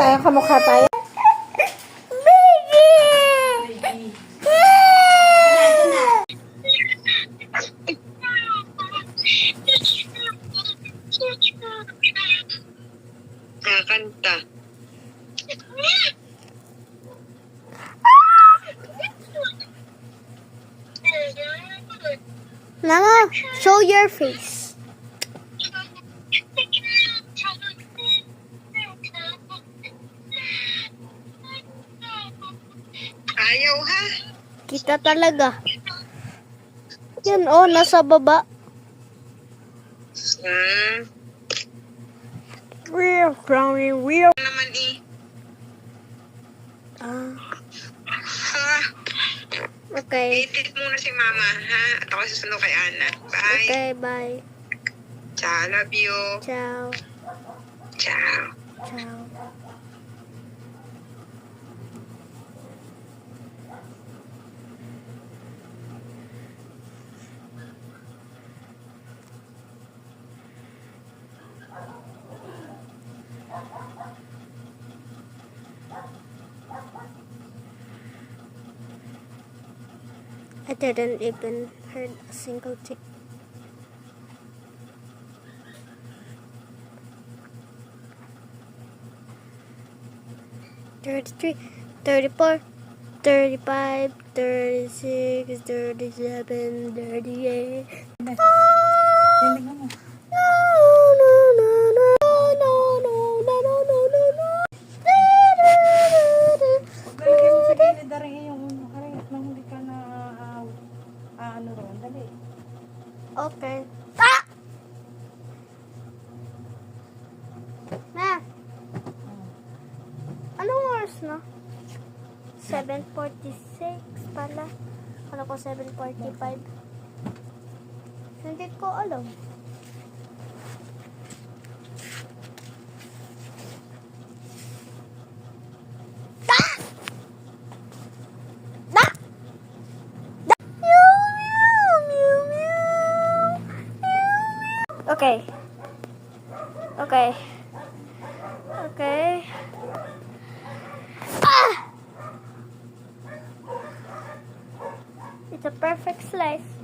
tayo, kamukha tayo. Kakanta. Mama, show your face. Ayaw ha? Kita talaga. Yan oh, nasa baba. Real, crowning, real. Naman eh. Ah, Ha? okay. Itit muna si mama ha? At ako susunod kay Ana. Bye. Okay, bye. Ciao, love you. Ciao. Ciao. Ciao. I didn't even heard a single thing. $33, $34, $35, $36, $37, $38. No, no, no, no, no, no, no, no, no, no, no. Lalagay mo sa gilid na rin yung karingat nang hindi ka na ano rin. Dali. Okay. Ah! Ma, anong oras na? 7:46 pala. Kala ko 7:45. Hindi ko alam. Ah! Ah! Okay. Okay. Okay. Ah! It's a perfect slice.